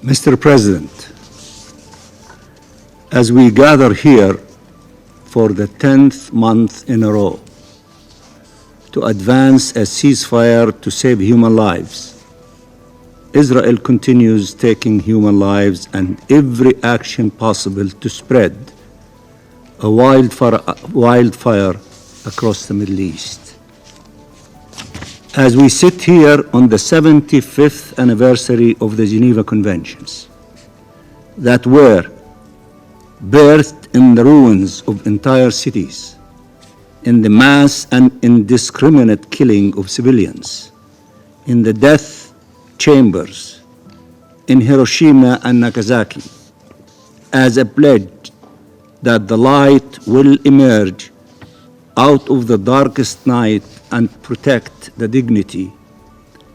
Mr. President, as we gather here for the 10th month in a row to advance a ceasefire to save human lives, Israel continues taking human lives and every action possible to spread a wildfire across the Middle East. As we sit here on the 75th anniversary of the Geneva Conventions that were birthed in the ruins of entire cities, in the mass and indiscriminate killing of civilians, in the death chambers in Hiroshima and Nagasaki, as a pledge that the light will emerge out of the darkest night and protect the dignity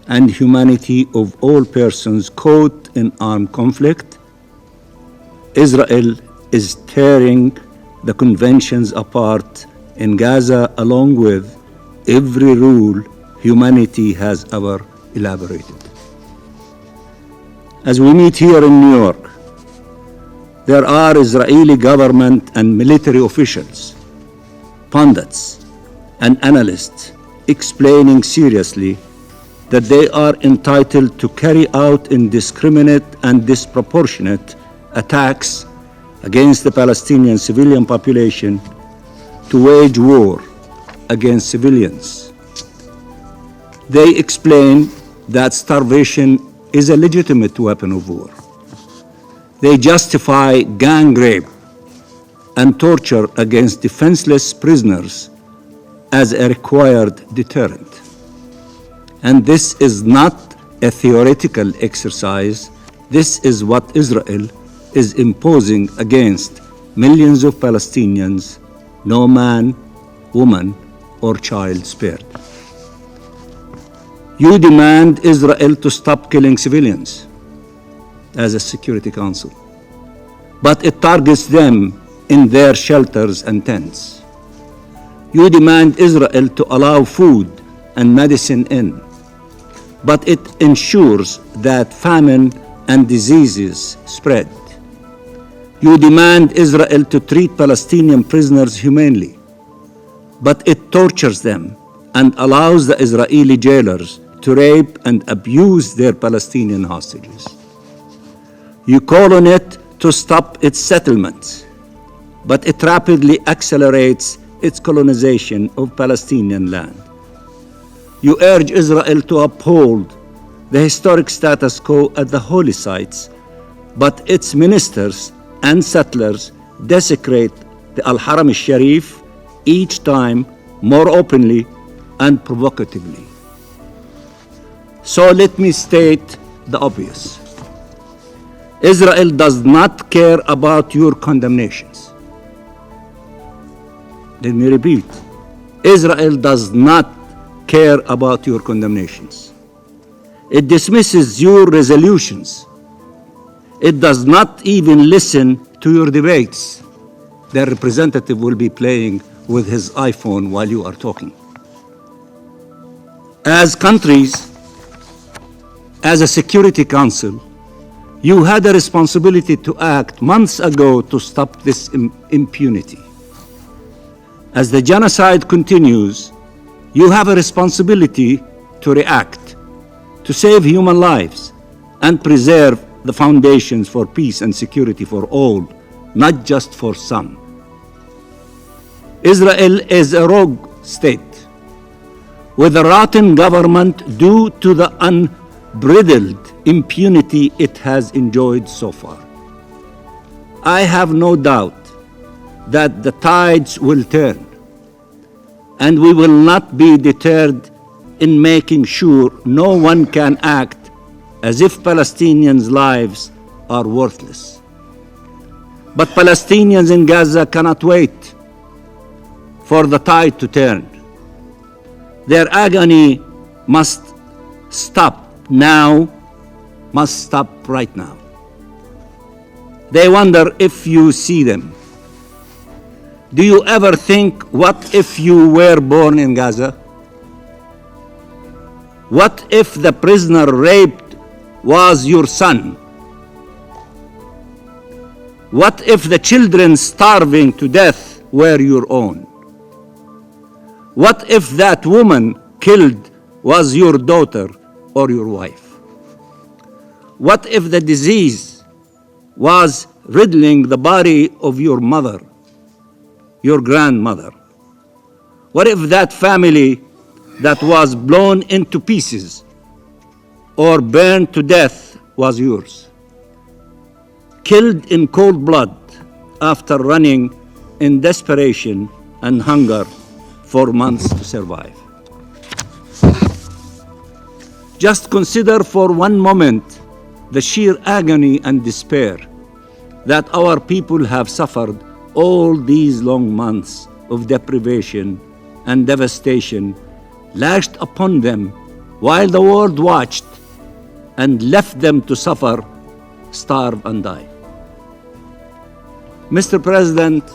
and humanity of all persons caught in armed conflict, Israel is tearing the conventions apart in Gaza along with every rule humanity has ever elaborated. As we meet here in New York, there are Israeli government and military officials, pundits, and analysts explaining seriously that they are entitled to carry out indiscriminate and disproportionate attacks against the Palestinian civilian population, to wage war against civilians. They explain that starvation is a legitimate weapon of war. They justify gang rape and torture against defenseless prisoners as a required deterrent. And this is not a theoretical exercise. This is what Israel is imposing against millions of Palestinians, no man, woman, or child spared. You demand Israel to stop killing civilians as a Security Council, but it targets them in their shelters and tents. You demand Israel to allow food and medicine in, but it ensures that famine and diseases spread. You demand Israel to treat Palestinian prisoners humanely, but it tortures them and allows the Israeli jailers to rape and abuse their Palestinian hostages. You call on it to stop its settlements, but it rapidly accelerates its colonization of Palestinian land. You urge Israel to uphold the historic status quo at the holy sites, but its ministers and settlers desecrate the Al-Haram al-Sharif each time more openly and provocatively. So let me state the obvious. Israel does not care about your condemnations. Let me repeat. Israel does not care about your condemnations. It dismisses your resolutions. It does not even listen to your debates. Their representative will be playing with his iPhone while you are talking. As countries, as a Security Council, you had a responsibility to act months ago to stop this impunity. As the genocide continues, you have a responsibility to react, to save human lives, and preserve the foundations for peace and security for all, not just for some. Israel is a rogue state with a rotten government due to the unbridled impunity it has enjoyed so far. I have no doubt that the tides will turn, and we will not be deterred in making sure no one can act as if Palestinians' lives are worthless. But Palestinians in Gaza cannot wait for the tide to turn. Their agony must stop now, must stop right now. They wonder if you see them. Do you ever think, what if you were born in Gaza? What if the prisoner raped was your son What if the children starving to death were your own? What if that woman killed was your daughter or your wife? What if the disease was riddling the body of your mother, your grandmother? What if that family that was blown into pieces or burned to death was yours? Killed in cold blood after running in desperation and hunger for months to survive. Just consider for one moment the sheer agony and despair that our people have suffered all these long months of deprivation and devastation lashed upon them while the world watched and left them to suffer, starve, and die. Mr. President,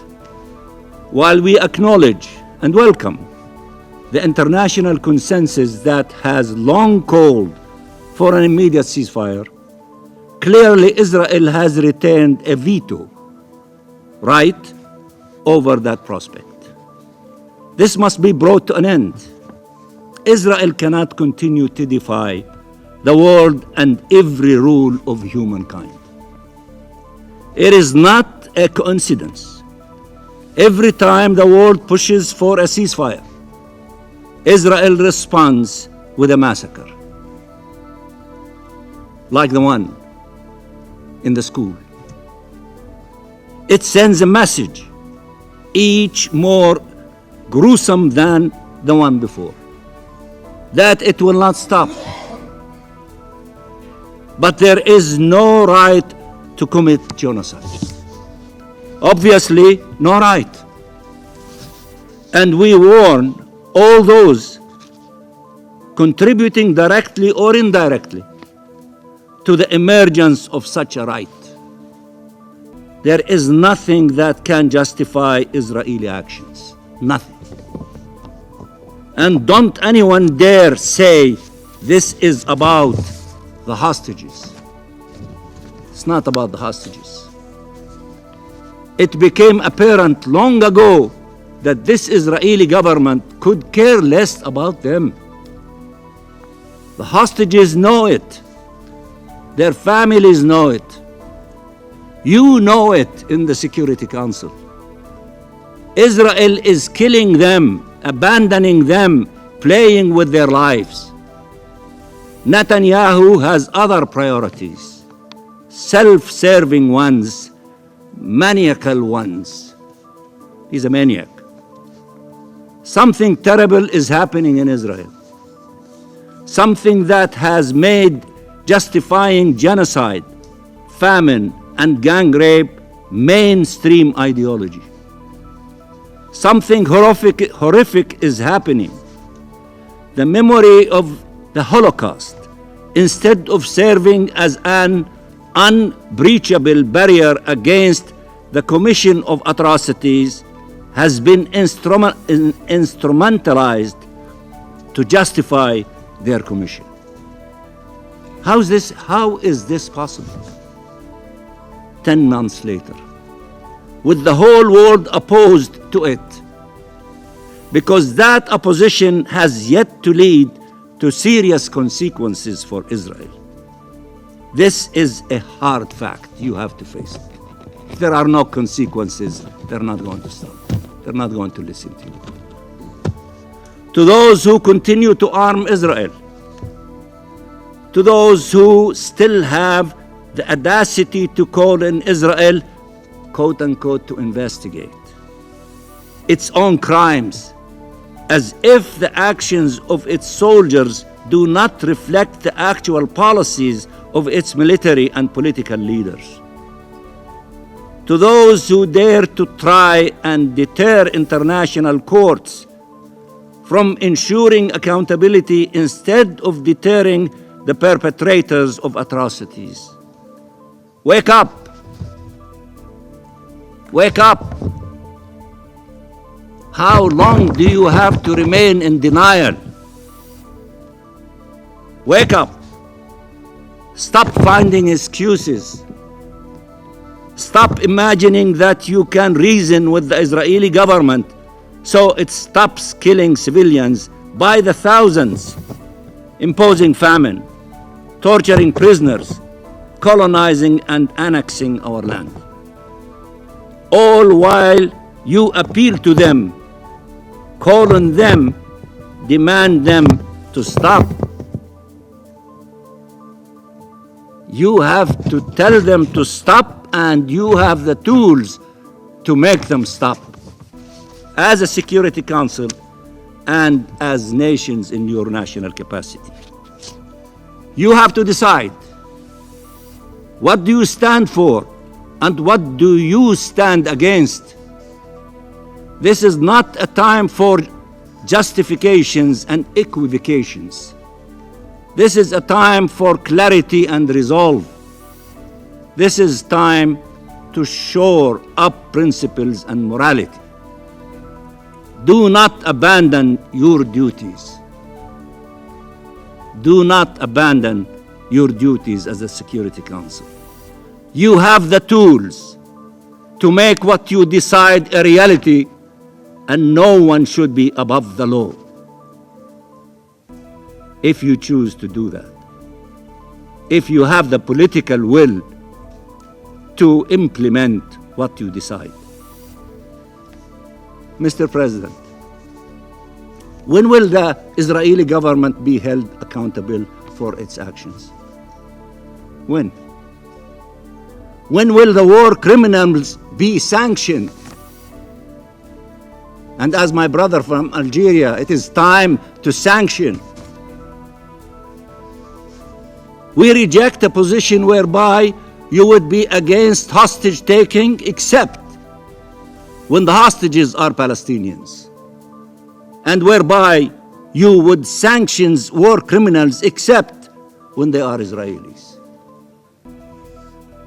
while we acknowledge and welcome the international consensus that has long called for an immediate ceasefire, clearly Israel has retained a veto right over that prospect. This must be brought to an end. Israel cannot continue to defy the world and every rule of humankind. It is not a coincidence. Every time the world pushes for a ceasefire, Israel responds with a massacre, like the one in the school. It sends a message, each more gruesome than the one before, that it will not stop. But there is no right to commit genocide. Obviously, no right. And we warn all those contributing directly or indirectly to the emergence of such a right. There is nothing that can justify Israeli actions. Nothing. And don't anyone dare say this is about the hostages. It's not about the hostages. It became apparent long ago that this Israeli government could care less about them. The hostages know it. Their families know it. You know it in the Security Council. Israel is killing them, abandoning them, playing with their lives. Netanyahu has other priorities, self-serving ones, maniacal ones. He's a maniac. Something terrible is happening in Israel. Something that has made justifying genocide, famine, and gang rape mainstream ideology. Something horrific is happening. The memory of the Holocaust, instead of serving as an unbreachable barrier against the commission of atrocities, has been instrumentalized to justify their commission. How is this possible? 10 months later, with the whole world opposed to it, because that opposition has yet to lead to serious consequences for Israel. This is a hard fact. You have to face it. If there are no consequences, they're not going to stop. They're not going to listen to you. To those who continue to arm Israel, to those who still have the audacity to call in Israel, quote unquote, to investigate its own crimes, as if the actions of its soldiers do not reflect the actual policies of its military and political leaders. To those who dare to try and deter international courts from ensuring accountability instead of deterring the perpetrators of atrocities. Wake up! Wake up! How long do you have to remain in denial? Wake up! Stop finding excuses. Stop imagining that you can reason with the Israeli government so it stops killing civilians by the thousands, imposing famine, torturing prisoners, colonizing and annexing our land. All while you appeal to them, call on them, demand them to stop. You have to tell them to stop, and you have the tools to make them stop. As a Security Council and as nations in your national capacity, you have to decide, what do you stand for and what do you stand against? This is not a time for justifications and equivocations. This is a time for clarity and resolve. This is time to shore up principles and morality. Do not abandon your duties. Do not abandon your duties as a Security Council. You have the tools to make what you decide a reality, and no one should be above the law if you choose to do that. If you have the political will to implement what you decide. Mr. President, when will the Israeli government be held accountable for its actions? When? When will the war criminals be sanctioned? And as my brother from Algeria, it is time to sanction. We reject a position whereby you would be against hostage taking except when the hostages are Palestinians, and whereby you would sanction war criminals except when they are Israelis.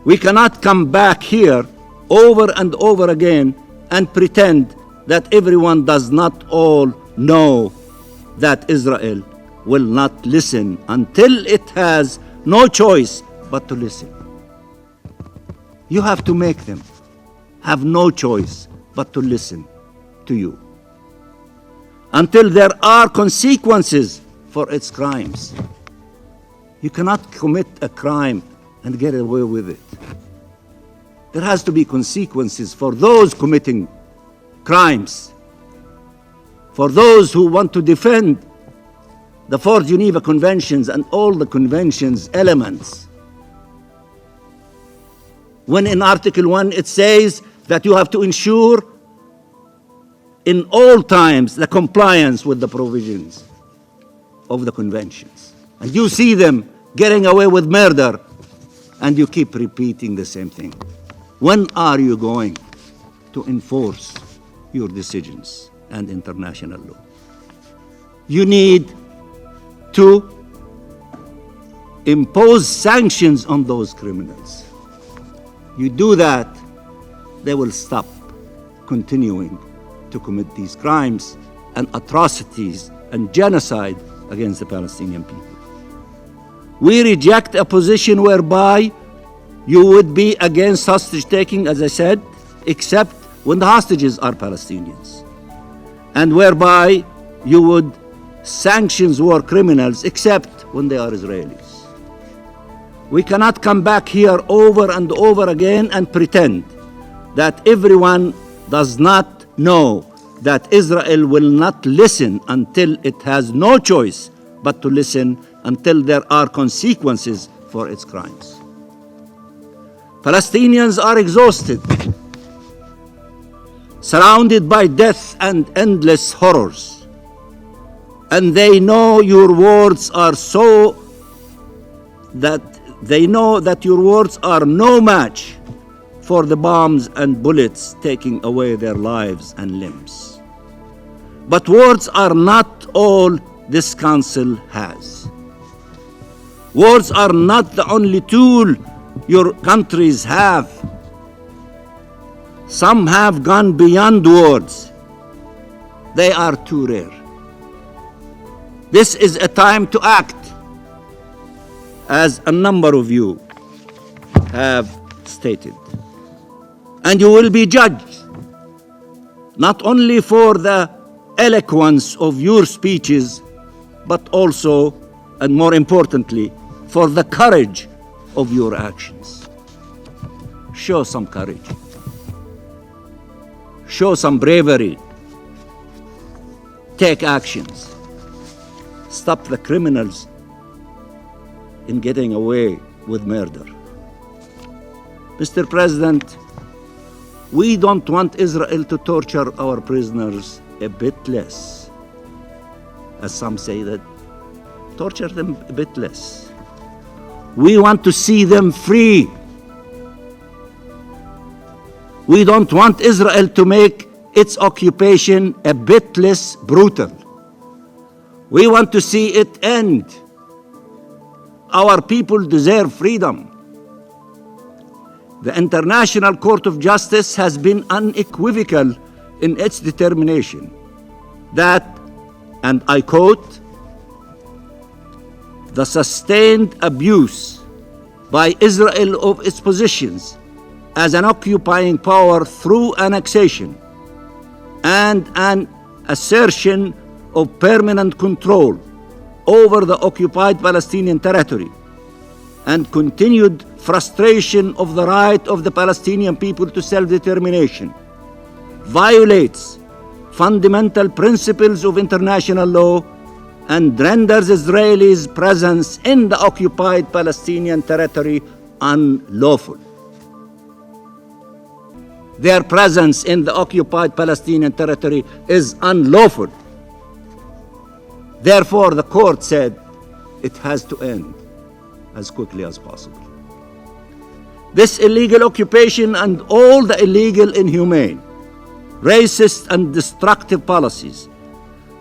We cannot come back here over and over again and pretend that everyone does not all know that Israel will not listen until it has no choice but to listen. You have to make them have no choice but to listen to you until there are consequences for its crimes. You cannot commit a crime and get away with it. There has to be consequences for those committing crimes, for those who want to defend the four Geneva Conventions and all the conventions elements. When in Article 1 it says that you have to ensure in all times the compliance with the provisions of the conventions. And you see them getting away with murder, and you keep repeating the same thing. When are you going to enforce your decisions and international law? You need to impose sanctions on those criminals. You do that, they will stop continuing to commit these crimes and atrocities and genocide against the Palestinian people. We reject a position whereby you would be against hostage taking, as I said, except when the hostages are Palestinians, and whereby you would sanction war criminals except when they are Israelis. We cannot come back here over and over again and pretend that everyone does not know that Israel will not listen until it has no choice but to listen until there are consequences for its crimes. Palestinians are exhausted, surrounded by death and endless horrors, and they know your words are your words are no match for the bombs and bullets taking away their lives and limbs. But words are not all this council has. Words are not the only tool your countries have. Some have gone beyond words. They are too rare. This is a time to act, as a number of you have stated. And you will be judged not only for the eloquence of your speeches, but also, and more importantly, for the courage of your actions. Show some courage. Show some bravery. Take actions. Stop the criminals in getting away with murder. Mr. President, we don't want Israel to torture our prisoners a bit less. As some say that, torture them a bit less. We want to see them free. We don't want Israel to make its occupation a bit less brutal. We want to see it end. Our people deserve freedom. The International Court of Justice has been unequivocal in its determination that, and I quote, the sustained abuse by Israel of its positions as an occupying power through annexation and an assertion of permanent control over the occupied Palestinian territory and continued frustration of the right of the Palestinian people to self-determination violates fundamental principles of international law and renders Israelis' presence in the occupied Palestinian territory unlawful. Their presence in the occupied Palestinian territory is unlawful. Therefore, the court said it has to end as quickly as possible. This illegal occupation and all the illegal, inhumane, racist, and destructive policies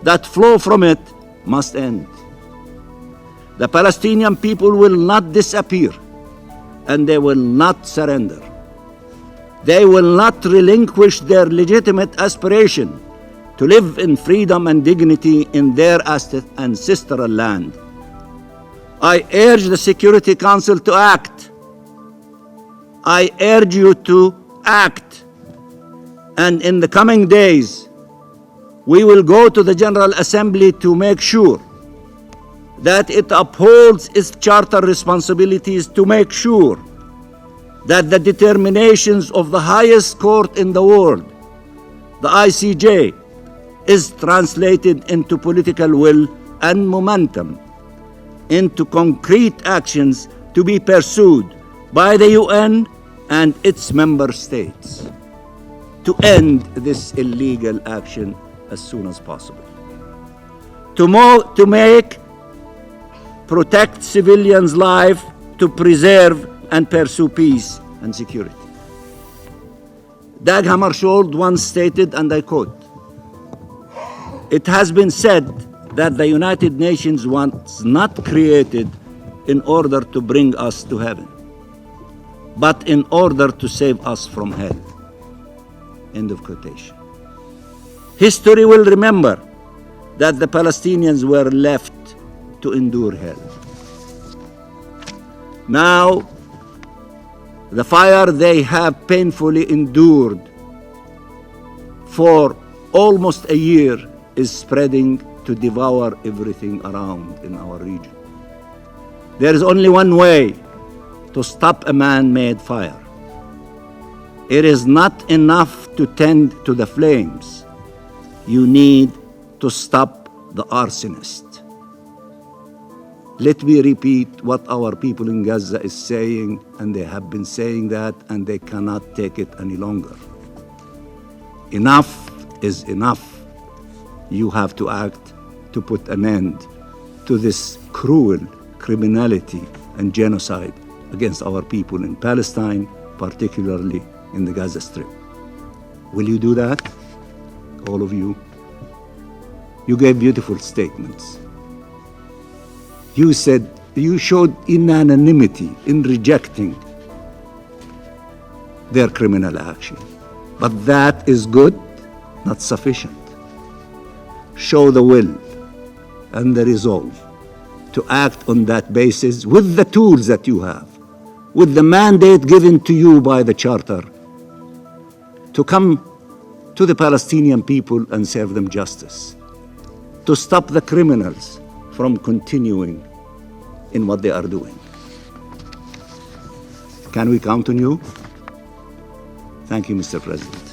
that flow from it must end. The Palestinian people will not disappear, and they will not surrender. They will not relinquish their legitimate aspiration to live in freedom and dignity in their ancestral land. I urge the Security Council to act. I urge you to act. And in the coming days, we will go to the General Assembly to make sure that it upholds its charter responsibilities to make sure that the determinations of the highest court in the world, the ICJ, is translated into political will and momentum, into concrete actions to be pursued by the UN and its member states to end this illegal action as soon as possible. To protect civilians' life, to preserve and pursue peace and security. Dag Hammarskjöld once stated, and I quote, "It has been said that the United Nations was not created in order to bring us to heaven, but in order to save us from hell." End of quotation. History will remember that the Palestinians were left to endure hell. Now, the fire they have painfully endured for almost a year is spreading to devour everything around in our region. There is only one way to stop a man-made fire. It is not enough to tend to the flames. You need to stop the arsonist. Let me repeat what our people in Gaza is saying, and they have been saying that, and they cannot take it any longer. Enough is enough. You have to act to put an end to this cruel criminality and genocide against our people in Palestine, particularly in the Gaza Strip. Will you do that? All of you? You gave beautiful statements. You said, you showed unanimity in rejecting their criminal action. But that is good, not sufficient. Show the will and the resolve to act on that basis with the tools that you have, with the mandate given to you by the Charter, to come to the Palestinian people and serve them justice, to stop the criminals from continuing in what they are doing. Can we count on you? Thank you, Mr. President.